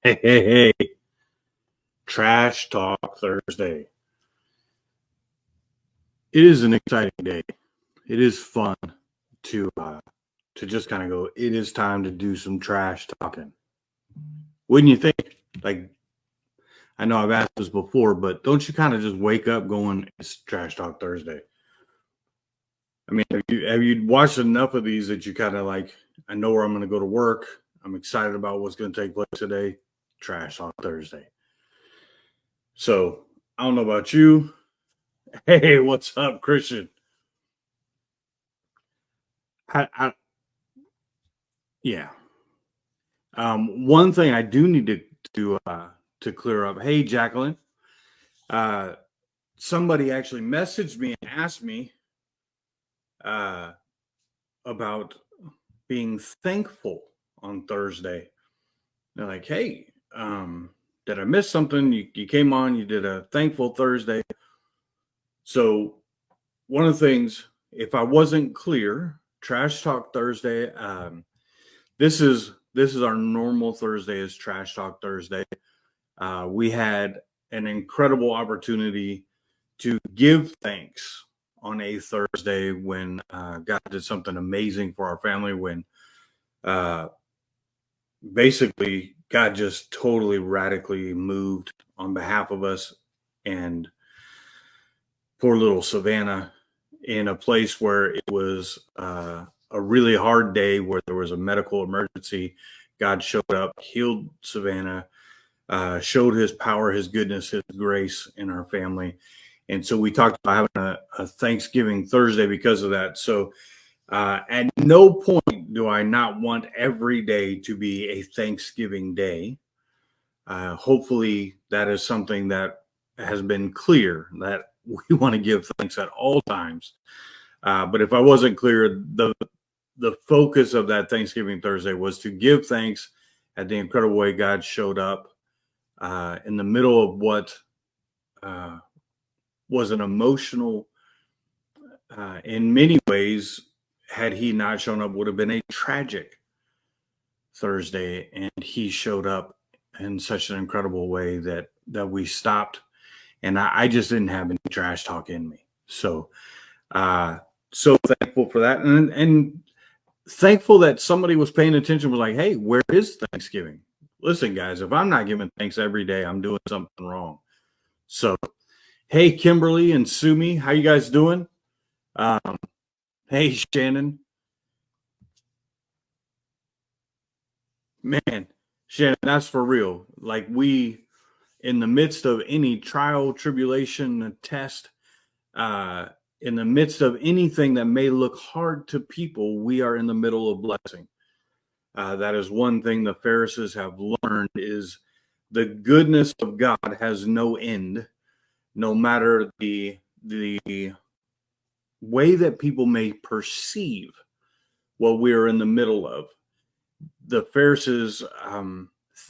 Hey, hey, hey. Trash Talk Thursday. It is an exciting day. It is fun to just kind of go, it is time to do some trash talking. Wouldn't you think? Like, I know I've asked this before, but don't you kind of just wake up going, it's Trash Talk Thursday? I mean, have you watched enough of these that you kind of like, I know where I'm going to go to work. I'm excited about what's going to take place today. Trash Talk Thursday. So I don't know about you. Hey, what's up, Christian? I yeah. One thing I do need to clear up. Hey, Jacqueline. Uh, Somebody actually messaged me and asked me uh, about being thankful on Thursday. They're like, "Hey, did I miss something? You came on. You did a thankful Thursday." So one of the things, if I wasn't clear, Trash Talk Thursday. This is our normal Thursday. Is Trash Talk Thursday. We had an incredible opportunity to give thanks on a Thursday when God did something amazing for our family. When uh, basically God just totally radically moved on behalf of us and poor little Savannah in a place where it was a really hard day where there was a medical emergency. God showed up, healed Savannah, showed his power, his goodness, his grace in our family. And so we talked about having a Thanksgiving Thursday because of that. So at no point do I not want every day to be a Thanksgiving day. Hopefully, that is something that has been clear that we want to give thanks at all times. But if I wasn't clear, the focus of that Thanksgiving Thursday was to give thanks at the incredible way God showed up in the middle of what uh, was an emotional, in many ways, had he not shown up, would have been a tragic Thursday. And he showed up in such an incredible way that we stopped. And I just didn't have any trash talk in me. So, so thankful for that. And thankful that somebody was paying attention, was like, hey, where is Thanksgiving? Listen, guys, if I'm not giving thanks every day, I'm doing something wrong. So, hey, Kimberly and Sumi, how you guys doing? Um, hey, Shannon. Man, Shannon, that's for real. Like in the midst of any trial, tribulation, test, uh, in the midst of anything that may look hard to people, we are in the middle of blessing. That is one thing the Pharisees have learned is the goodness of God has no end, no matter the way that people may perceive what we are in the middle of. The Pharisees,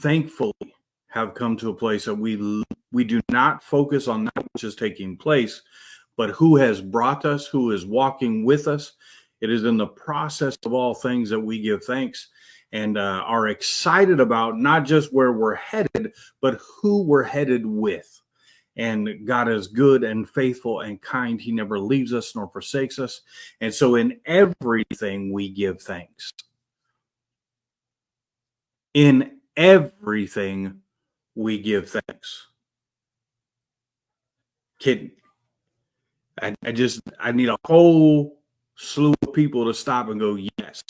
thankfully, have come to a place that we do not focus on that which is taking place, but who has brought us, who is walking with us. It is in the process of all things that we give thanks and are excited about not just where we're headed, but who we're headed with. And God is good and faithful and kind. He never leaves us nor forsakes us. And so in everything, we give thanks. In everything, we give thanks. Kid, I need a whole slew of people to stop and go, yes.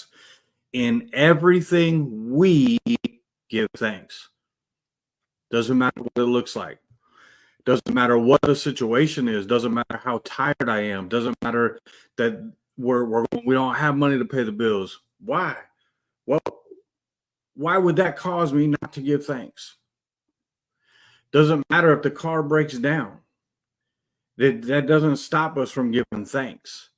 In everything, we give thanks. Doesn't matter what it looks like. Doesn't matter what the situation is. Doesn't matter how tired I am. Doesn't matter that we don't have money to pay the bills. Why? Well, why would that cause me not to give thanks? Doesn't matter if the car breaks down. That doesn't stop us from giving thanks.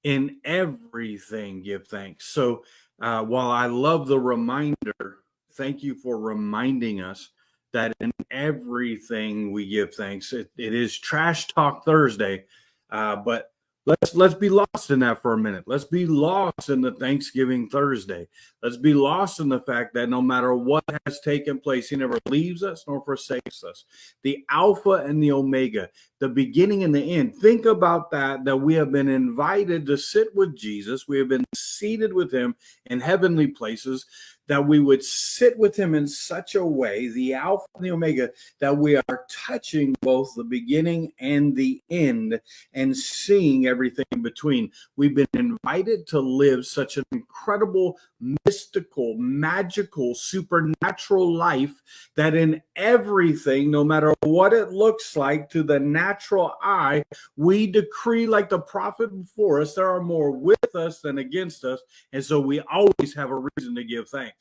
In everything, give thanks. So while I love the reminder, thank you for reminding us that in everything we give thanks. It is Trash Talk Thursday, but Let's be lost in that for a minute. Let's be lost in the Thanksgiving Thursday. Let's be lost in the fact that no matter what has taken place, he never leaves us nor forsakes us. The Alpha and the Omega, the beginning and the end. Think about that we have been invited to sit with Jesus. We have been seated with him in heavenly places, that we would sit with him in such a way, the Alpha and the Omega, that we are touching both the beginning and the end and seeing everything in between. We've been invited to live such an incredible, mystical, magical, supernatural life that in everything, no matter what it looks like to the natural eye, we decree, like the prophet before us, there are more with us than against us. And so we always have a reason to give thanks.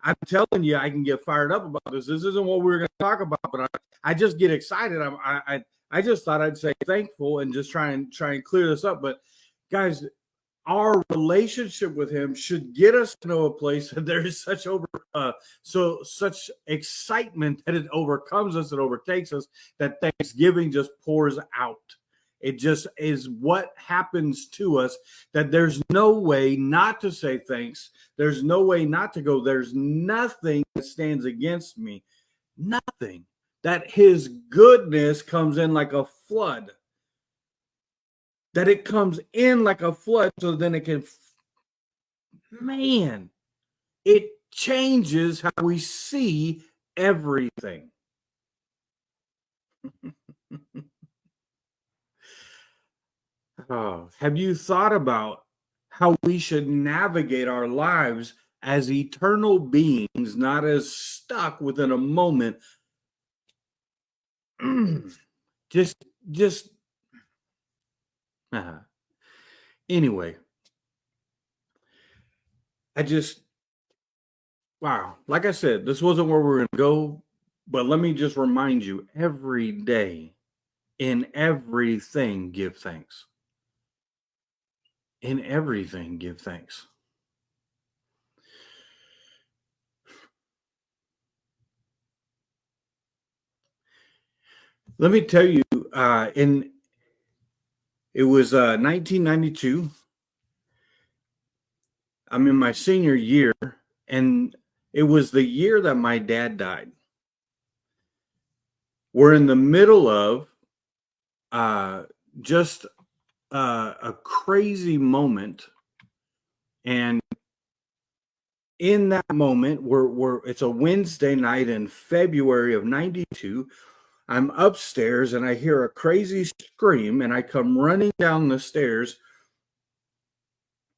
I'm telling you, I can get fired up about this. This isn't what we were going to talk about, but I just get excited. I just thought I'd say thankful and just try and clear this up. But guys, our relationship with him should get us to a place that there is such such excitement that it overcomes us, it overtakes us, that Thanksgiving just pours out. It just is what happens to us, that there's no way not to say thanks. There's no way not to go. There's nothing that stands against me. Nothing. That his goodness comes in like a flood. That it comes in like a flood, so then it can, man, it changes how we see everything. Oh, have you thought about how we should navigate our lives as eternal beings, not as stuck within a moment? just anyway, wow, like I said, this wasn't where we were going to go, but let me just remind you, every day, in everything, give thanks. In everything, give thanks. Let me tell you, it was 1992. I'm in my senior year, and it was the year that my dad died. We're in the middle of just a crazy moment, and in that moment, it's a Wednesday night in February of 92. I'm upstairs and I hear a crazy scream, and I come running down the stairs.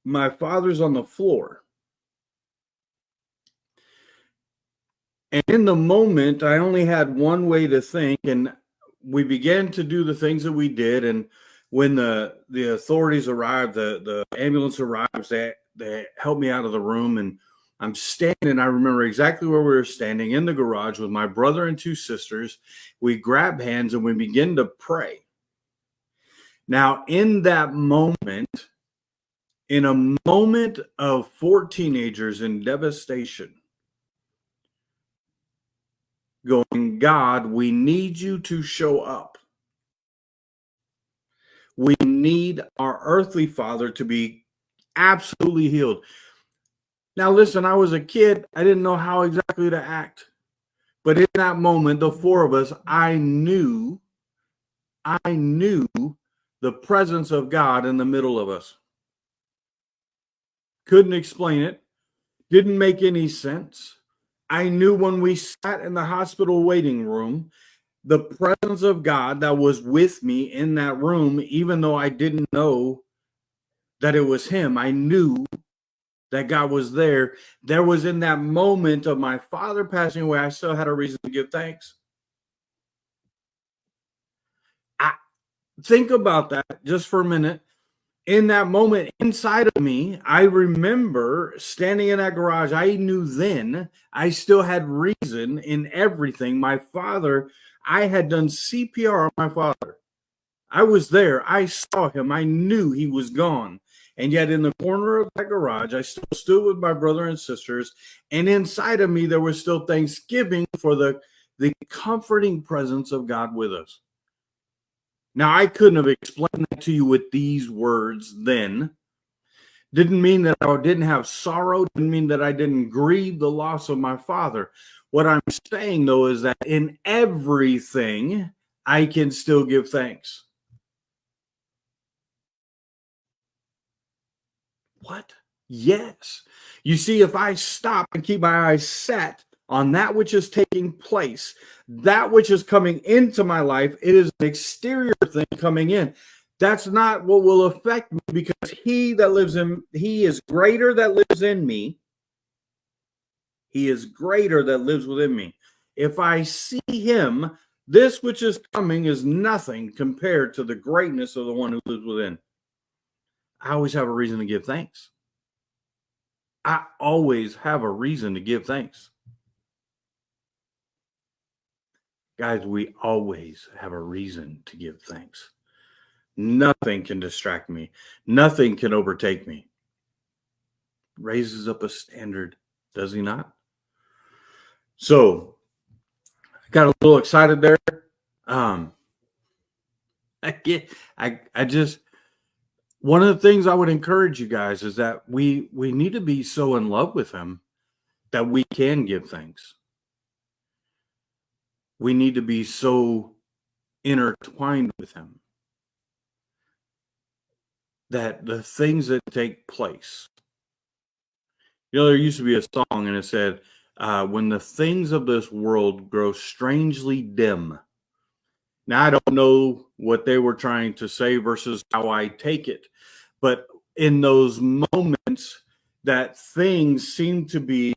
My father's on the floor. And in the moment, I only had one way to think, and we began to do the things that we did. And when the authorities arrived, the ambulance arrives, they helped me out of the room, and I'm standing. I remember exactly where we were standing, in the garage with my brother and two sisters. We grab hands and we begin to pray. Now, in that moment, in a moment of 4 teenagers in devastation, going, God, we need you to show up. We need our earthly father to be absolutely healed. Now, listen, I was a kid. I didn't know how exactly to act. But in that moment, the 4 of us, I knew the presence of God in the middle of us. Couldn't explain it. Didn't make any sense. I knew when we sat in the hospital waiting room, the presence of God that was with me in that room, even though I didn't know that it was him, I knew that God was there. There was, in that moment of my father passing away, I still had a reason to give thanks. Think about that just for a minute. In that moment inside of me, I remember standing in that garage. I knew then I still had reason in everything. My father, I had done CPR on my father. I was there. I saw him. I knew he was gone. And yet in the corner of that garage, I still stood with my brother and sisters. And inside of me, there was still thanksgiving for the comforting presence of God with us. Now, I couldn't have explained that to you with these words then. Didn't mean that I didn't have sorrow. Didn't mean that I didn't grieve the loss of my father. What I'm saying, though, is that in everything, I can still give thanks. What? Yes. You see, if I stop and keep my eyes set on that which is taking place, that which is coming into my life, it is an exterior thing coming in. That's not what will affect me, because he is greater that lives in me. He is greater that lives within me. If I see him, this which is coming is nothing compared to the greatness of the one who lives within. I always have a reason to give thanks. I always have a reason to give thanks. Guys, we always have a reason to give thanks. Nothing can distract me. Nothing can overtake me. Raises up a standard, does he not? So, I got a little excited there. One of the things I would encourage you guys is that we need to be so in love with him that we can give thanks. We need to be so intertwined with him that the things that take place. You know, there used to be a song and it said, when the things of this world grow strangely dim. Now, I don't know what they were trying to say versus how I take it, but in those moments that things seem to be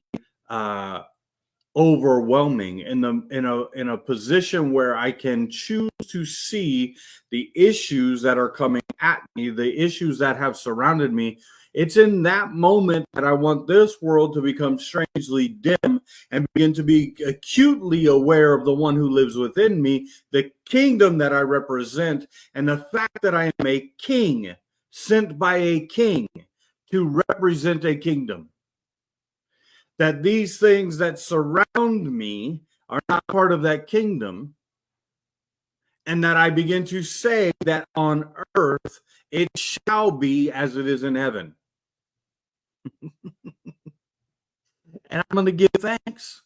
overwhelming in a position where I can choose to see the issues that are coming at me, the issues that have surrounded me. It's in that moment that I want this world to become strangely dim and begin to be acutely aware of the one who lives within me, the kingdom that I represent, and the fact that I am a king sent by a king to represent a kingdom. That these things that surround me are not part of that kingdom, and that I begin to say that on earth it shall be as it is in heaven. And I'm going to give thanks.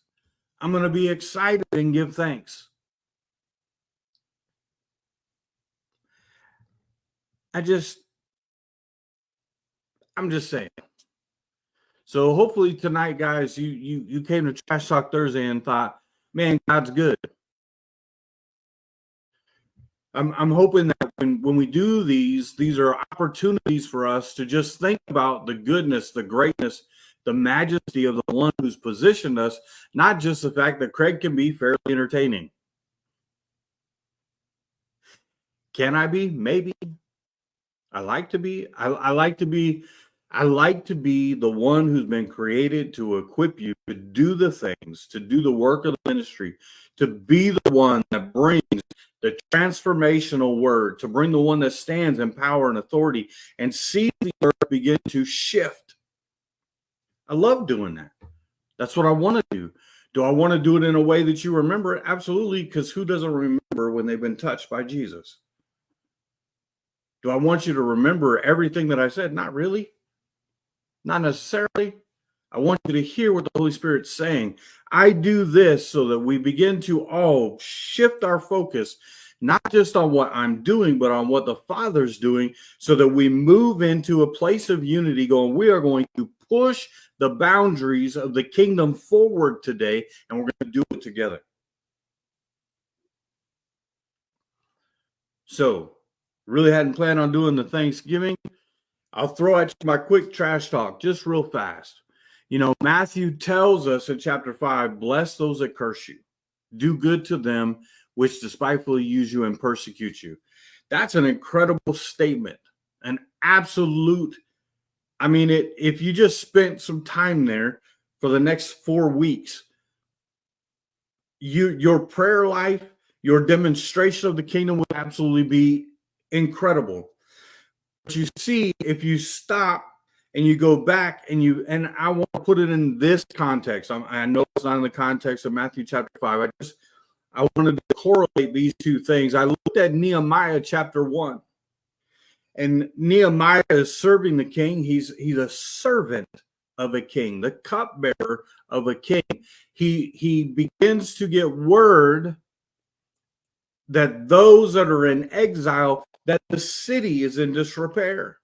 I'm going to be excited and give thanks. I'm just saying. So hopefully tonight, guys, you came to Trash Talk Thursday and thought, man, God's good. I'm hoping that when we do these are opportunities for us to just think about the goodness, the greatness, the majesty of the one who's positioned us, not just the fact that Craig can be fairly entertaining. Can I be? Maybe. I like to be. I like to be the one who's been created to equip you to do the things, to do the work of the ministry, to be the one that brings the transformational word, to bring the one that stands in power and authority and see the earth begin to shift. I love doing that. That's what I want to do. Do I want to do it in a way that you remember it? Absolutely, because who doesn't remember when they've been touched by Jesus? Do I want you to remember everything that I said? Not really. Not necessarily. I want you to hear what the Holy Spirit's saying. I do this so that we begin to all shift our focus, not just on what I'm doing, but on what the Father's doing, so that we move into a place of unity going, we are going to push the boundaries of the kingdom forward today, and we're going to do it together. So, really hadn't planned on doing the Thanksgiving. I'll throw at you my quick trash talk, just real fast. You know, Matthew tells us in chapter 5, bless those that curse you. Do good to them which despitefully use you and persecute you. That's an incredible statement. An absolute, I mean, if you just spent some time there for the next 4 weeks, your prayer life, your demonstration of the kingdom would absolutely be incredible. But you see, if you stop and you go back and I want to put it in this context. I know it's not in the context of Matthew chapter 5. I wanted to correlate these two things. I looked at Nehemiah chapter 1, and Nehemiah is serving the king. He's a servant of a king, the cupbearer of a king. He begins to get word that those that are in exile, that the city is in disrepair.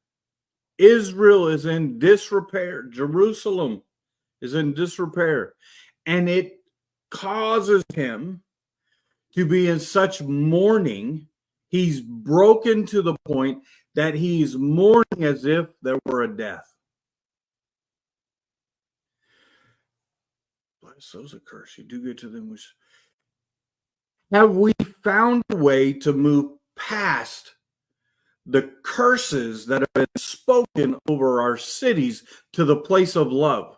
Israel is in disrepair. Jerusalem is in disrepair. And it causes him to be in such mourning. He's broken to the point that he's mourning as if there were a death. Bless those accursed. You do good to them which. Have we found a way to move past the curses that have been spoken over our cities to the place of love?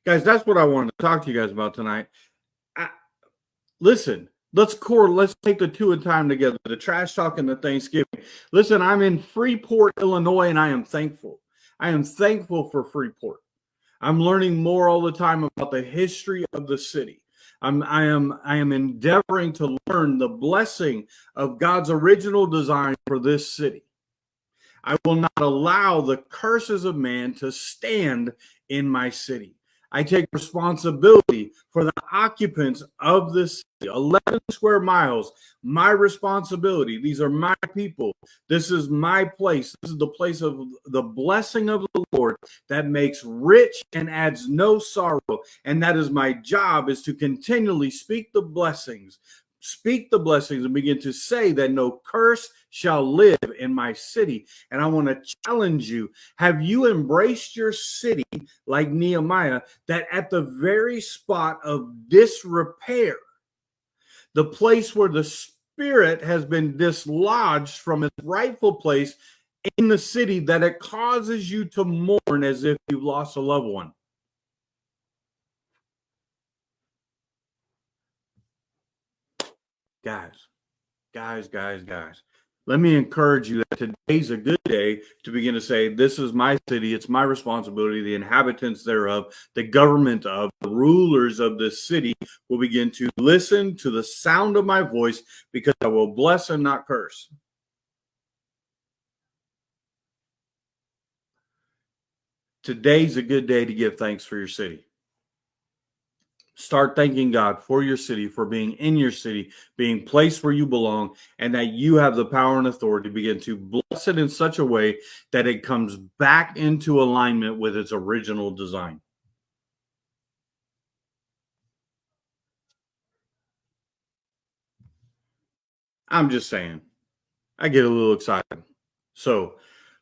Guys, that's what I wanted to talk to you guys about tonight. Listen, let's take the two in time together, the trash talk and the Thanksgiving. Listen, I'm in Freeport, Illinois, and I am thankful. I am thankful for Freeport. I'm learning more all the time about the history of the city. I am endeavoring to learn the blessing of God's original design for this city. I will not allow the curses of man to stand in my city. I take responsibility for the occupants of this 11 square miles. My responsibility. These are my people. This is my place. This is the place of the blessing of the Lord that makes rich and adds no sorrow. And that is my job, is to continually speak the blessings and begin to say that no curse shall live in my city. And I want to challenge you. Have you embraced your city like Nehemiah, that at the very spot of disrepair, the place where the spirit has been dislodged from its rightful place in the city, that it causes you to mourn as if you've lost a loved one? Guys. Let me encourage you that today's a good day to begin to say, this is my city. It's my responsibility. The inhabitants thereof, the government of, the rulers of this city will begin to listen to the sound of my voice, because I will bless and not curse. Today's a good day to give thanks for your city. Start thanking God for your city, for being in your city, being placed where you belong, and that you have the power and authority to begin to bless it in such a way that it comes back into alignment with its original design. I'm just saying, I get a little excited. So,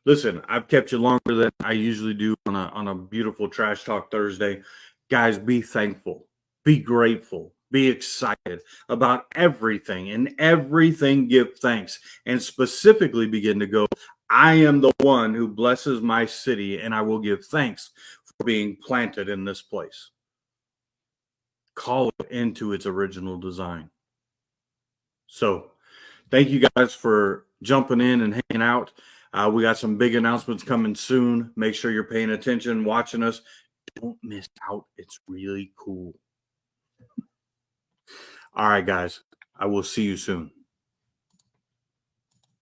listen, I've kept you longer than I usually do on a beautiful Trash Talk Thursday. Guys, be thankful. Be grateful, be excited about everything, and everything give thanks, and specifically begin to go, I am the one who blesses my city, and I will give thanks for being planted in this place. Call it into its original design. So thank you guys for jumping in and hanging out. We got some big announcements coming soon. Make sure you're paying attention, watching us. Don't miss out. It's really cool. All right, guys. I will see you soon.